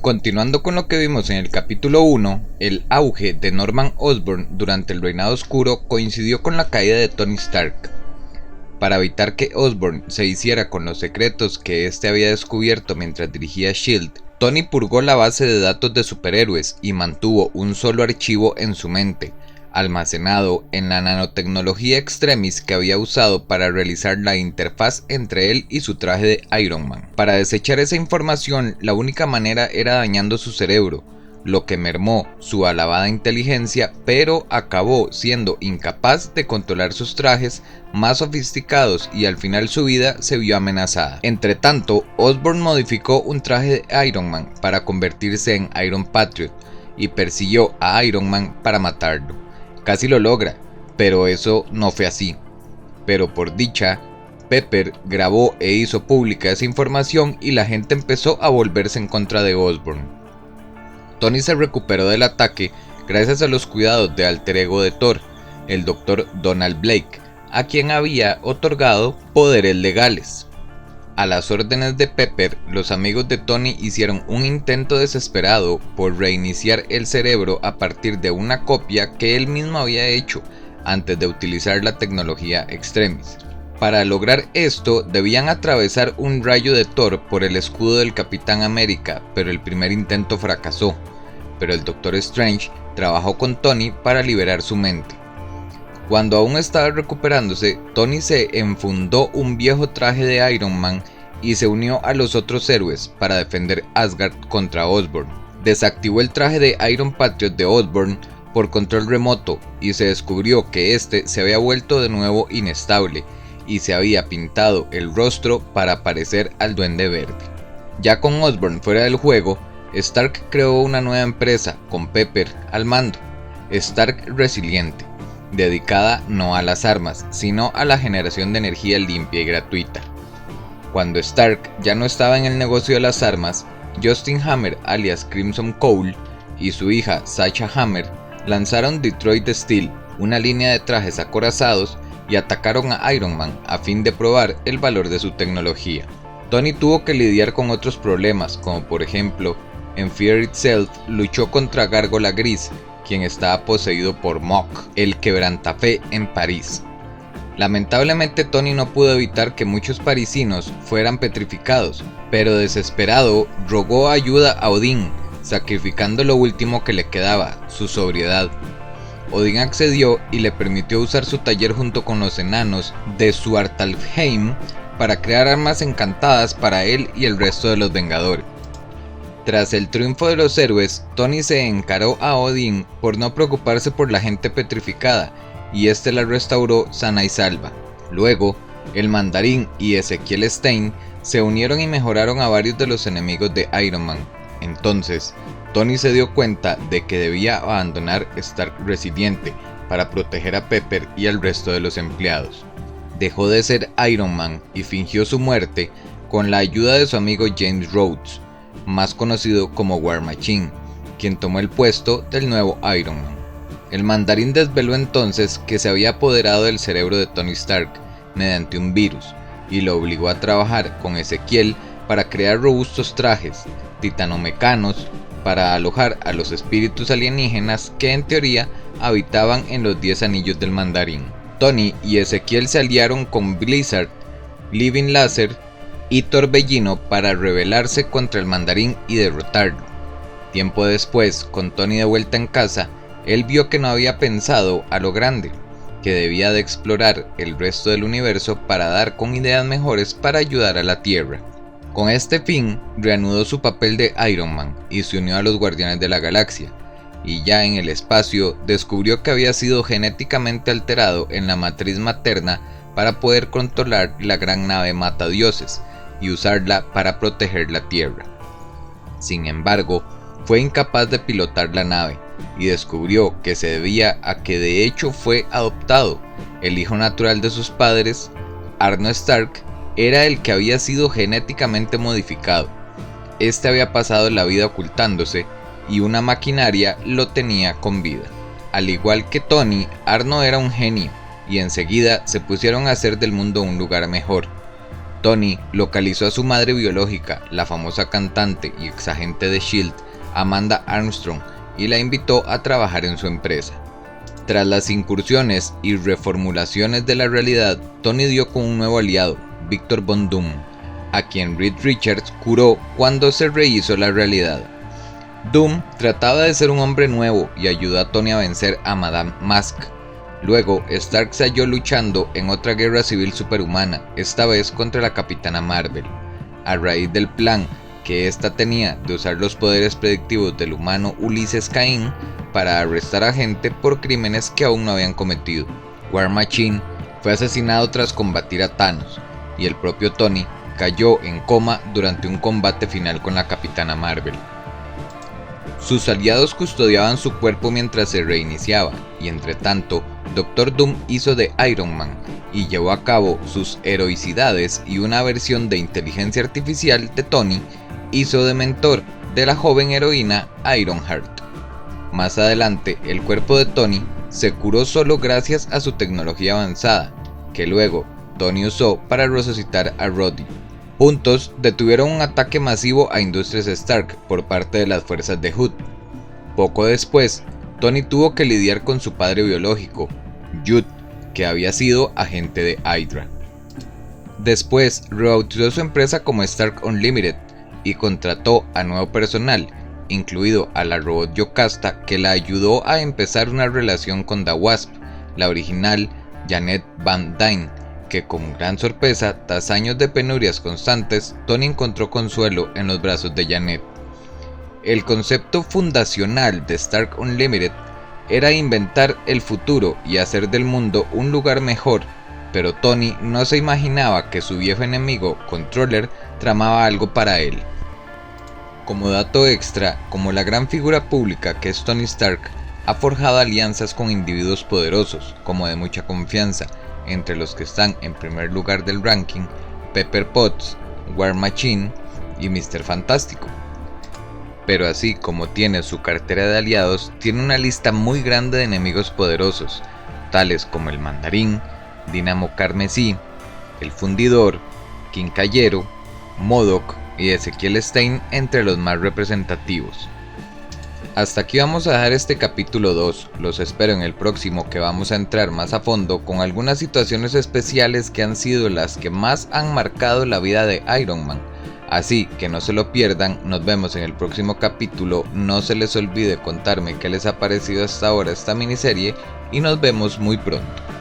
Continuando con lo que vimos en el capítulo 1, el auge de Norman Osborn durante el Reinado Oscuro coincidió con la caída de Tony Stark. Para evitar que Osborn se hiciera con los secretos que éste había descubierto mientras dirigía S.H.I.E.L.D., Tony purgó la base de datos de superhéroes y mantuvo un solo archivo en su mente, almacenado en la nanotecnología extremis que había usado para realizar la interfaz entre él y su traje de Iron Man. Para desechar esa información, la única manera era dañando su cerebro, lo que mermó su alabada inteligencia, pero acabó siendo incapaz de controlar sus trajes más sofisticados y al final su vida se vio amenazada. Entretanto, Osborn modificó un traje de Iron Man para convertirse en Iron Patriot y persiguió a Iron Man para matarlo. Casi lo logra, pero eso no fue así. Pero por dicha, Pepper grabó e hizo pública esa información y la gente empezó a volverse en contra de Osborn. Tony se recuperó del ataque gracias a los cuidados de alter ego de Thor, el Dr. Donald Blake, a quien había otorgado poderes legales. A las órdenes de Pepper, los amigos de Tony hicieron un intento desesperado por reiniciar el cerebro a partir de una copia que él mismo había hecho antes de utilizar la tecnología Extremis. Para lograr esto, debían atravesar un rayo de Thor por el escudo del Capitán América, pero el primer intento fracasó. Pero el Doctor Strange trabajó con Tony para liberar su mente. Cuando aún estaba recuperándose, Tony se enfundó un viejo traje de Iron Man y se unió a los otros héroes para defender Asgard contra Osborn. Desactivó el traje de Iron Patriot de Osborn por control remoto y se descubrió que este se había vuelto de nuevo inestable y se había pintado el rostro para parecer al Duende Verde. Ya con Osborn fuera del juego, Stark creó una nueva empresa con Pepper al mando, Stark Resiliente, dedicada no a las armas, sino a la generación de energía limpia y gratuita. Cuando Stark ya no estaba en el negocio de las armas, Justin Hammer alias Crimson Cole y su hija Sasha Hammer lanzaron Detroit Steel, una línea de trajes acorazados, y atacaron a Iron Man a fin de probar el valor de su tecnología. Tony tuvo que lidiar con otros problemas, como por ejemplo, en Fear Itself luchó contra Gárgola Gris, quien estaba poseído por Mok, el quebrantafe en París. Lamentablemente Tony no pudo evitar que muchos parisinos fueran petrificados, pero desesperado rogó ayuda a Odín, sacrificando lo último que le quedaba, su sobriedad. Odín accedió y le permitió usar su taller junto con los enanos de Svartalfheim para crear armas encantadas para él y el resto de los Vengadores. Tras el triunfo de los héroes, Tony se encaró a Odín por no preocuparse por la gente petrificada, y este la restauró sana y salva. Luego, el Mandarín y Ezequiel Stein se unieron y mejoraron a varios de los enemigos de Iron Man. Entonces, Tony se dio cuenta de que debía abandonar Stark Resiliente para proteger a Pepper y al resto de los empleados. Dejó de ser Iron Man y fingió su muerte con la ayuda de su amigo James Rhodes, más conocido como War Machine, quien tomó el puesto del nuevo Iron Man. El Mandarín desveló entonces que se había apoderado del cerebro de Tony Stark mediante un virus y lo obligó a trabajar con Ezequiel para crear robustos trajes titanomecanos para alojar a los espíritus alienígenas que en teoría habitaban en los 10 anillos del Mandarín. Tony y Ezequiel se aliaron con Blizzard, Living Laser y Torbellino para rebelarse contra el Mandarín y derrotarlo. Tiempo después, con Tony de vuelta en casa, él vio que no había pensado a lo grande, que debía de explorar el resto del universo para dar con ideas mejores para ayudar a la Tierra. Con este fin, reanudó su papel de Iron Man y se unió a los Guardianes de la Galaxia, y ya en el espacio descubrió que había sido genéticamente alterado en la matriz materna para poder controlar la gran nave Matadioses y usarla para proteger la Tierra. Sin embargo, fue incapaz de pilotar la nave y descubrió que se debía a que de hecho fue adoptado. El hijo natural de sus padres, Arno Stark, era el que había sido genéticamente modificado. Este había pasado la vida ocultándose y una maquinaria lo tenía con vida. Al igual que Tony, Arno era un genio y enseguida se pusieron a hacer del mundo un lugar mejor. Tony localizó a su madre biológica, la famosa cantante y exagente de S.H.I.E.L.D., Amanda Armstrong, y la invitó a trabajar en su empresa. Tras las incursiones y reformulaciones de la realidad, Tony dio con un nuevo aliado, Victor Von Doom, a quien Reed Richards curó cuando se rehizo la realidad. Doom trataba de ser un hombre nuevo y ayudó a Tony a vencer a Madame Mask. Luego, Stark se halló luchando en otra guerra civil superhumana, esta vez contra la Capitana Marvel, a raíz del plan que ésta tenía de usar los poderes predictivos del humano Ulysses Cain para arrestar a gente por crímenes que aún no habían cometido. War Machine fue asesinado tras combatir a Thanos, y el propio Tony cayó en coma durante un combate final con la Capitana Marvel. Sus aliados custodiaban su cuerpo mientras se reiniciaba, y entre tanto, Doctor Doom hizo de Iron Man y llevó a cabo sus heroicidades, y una versión de inteligencia artificial de Tony hizo de mentor de la joven heroína Ironheart. Más adelante, el cuerpo de Tony se curó solo gracias a su tecnología avanzada, que luego Tony usó para resucitar a Rhodey. Juntos detuvieron un ataque masivo a Industrias Stark por parte de las fuerzas de Hood. Poco después, Tony tuvo que lidiar con su padre biológico, Jude, que había sido agente de Hydra. Después rebautizó su empresa como Stark Unlimited y contrató a nuevo personal, incluido a la robot Yocasta, que la ayudó a empezar una relación con The Wasp, la original Janet Van Dyne, que con gran sorpresa, tras años de penurias constantes, Tony encontró consuelo en los brazos de Janet. El concepto fundacional de Stark Unlimited era inventar el futuro y hacer del mundo un lugar mejor, pero Tony no se imaginaba que su viejo enemigo, Controller, tramaba algo para él. Como dato extra, como la gran figura pública que es Tony Stark, ha forjado alianzas con individuos poderosos, como de mucha confianza, entre los que están en primer lugar del ranking Pepper Potts, War Machine y Mr. Fantástico. Pero así como tiene su cartera de aliados, tiene una lista muy grande de enemigos poderosos, tales como el Mandarín, Dínamo Carmesí, el Fundidor, Quincallero, MODOK y Ezequiel Stein, entre los más representativos. Hasta aquí vamos a dejar este capítulo 2, los espero en el próximo, que vamos a entrar más a fondo con algunas situaciones especiales que han sido las que más han marcado la vida de Iron Man. Así que no se lo pierdan, nos vemos en el próximo capítulo, no se les olvide contarme qué les ha parecido hasta ahora esta miniserie y nos vemos muy pronto.